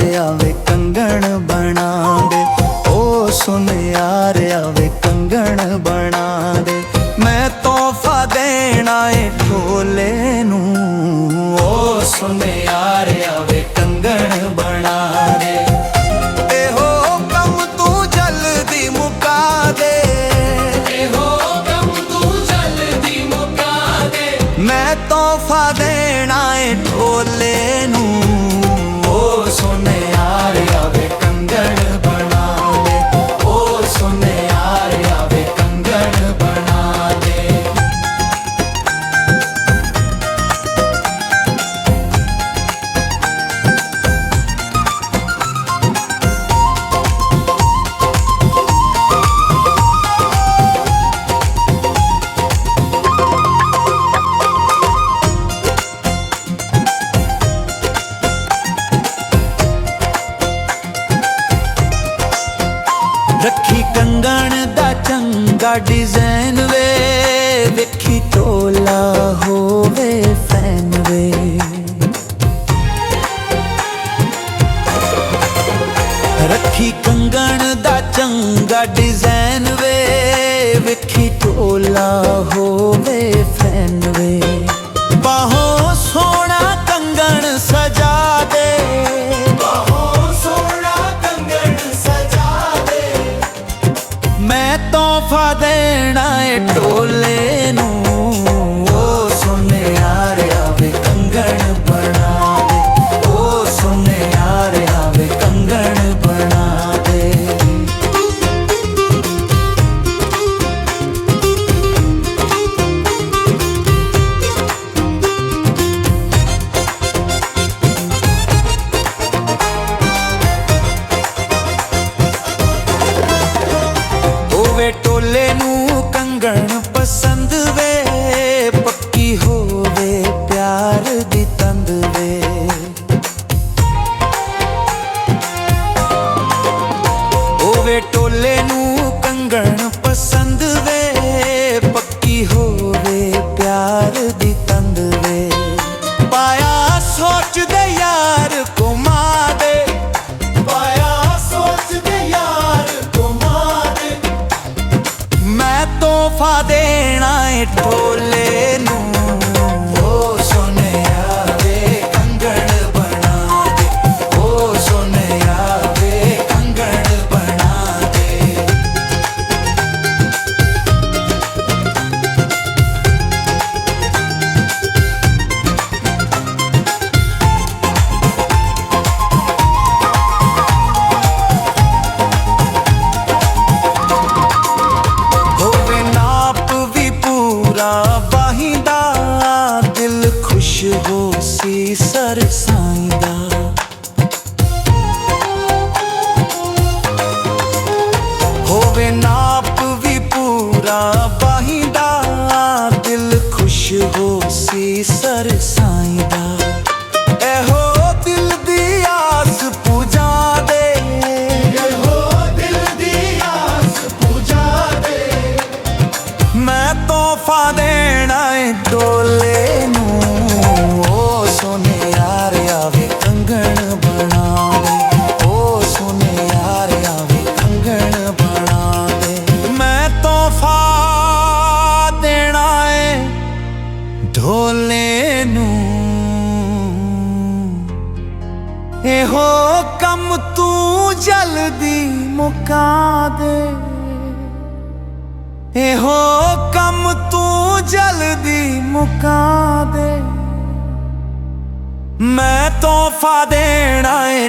वे कंगन बना दे। ओ सुन यार वे कंगन बना दे। मैं तोहफा देना है ढोले नू। ओ सुन यार वे कंगन बना दे। एहो कम तू जल्दी मुका दे। एहो कम तू जल्दी मुका दे। मैं तोहफा देना है ढोले नू। ओ सुन यार वे कंगन बना दे। ओ सुन यार वे कंगन बना दे। रखी कंगन दा चंगा डिजाइन वे। वेखी तोला होवे फैन वे। रखी कंगन दा चंगा डिजाइन वे। वेखी तोला होवे फैन वे। बाहों सोना कंगन सजा दे। मैं तोहफा देना है ढोले नू। ओ सुन यार वे कंगन बना दे। ओ सुन यार वे कंगन बना दे। वे टोले नू कंगन पसंद वे। पक्की होवे प्यार दी तंद वे। वे टोले नू कंगन पसंद वे। पक्की होवे प्यार दी तंद वे। पाया सोच दे यार घुमा दे। पाया सोच दे यार घुमा दे। मैं तोहफा देना है ढोले नू। ओ सुन यार वे कंगन बना दे। ओ सुन यार वे कंगन बना दे। होवे नाप भी पूरा वाहिंदा। दिल खुश हो सी सरसाइंदा। होवे नाप भी पूरा वाहिंदा। दिल खुश हो सी सरसाइंदा। एहो दिल दी आस पूजा दे। एहो दिल दी आस पूजा दे। मैं तोहफा देना है ढोले नू। ओ सुन यार वे कंगन बना दे। ओ सुन यार वे कंगन बना दे। मैं तोहफा देना है ढोले नू। एहो कम तू जल्दी मुका दे। एहो कम तू जल्दी मुका दे। मैं तोहफा देना है